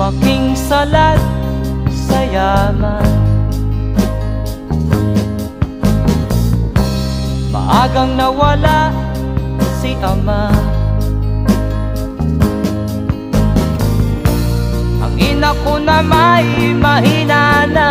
Lumaking salat sa yaman, maagang nawala si ama. Ang ina ko na may mahina na,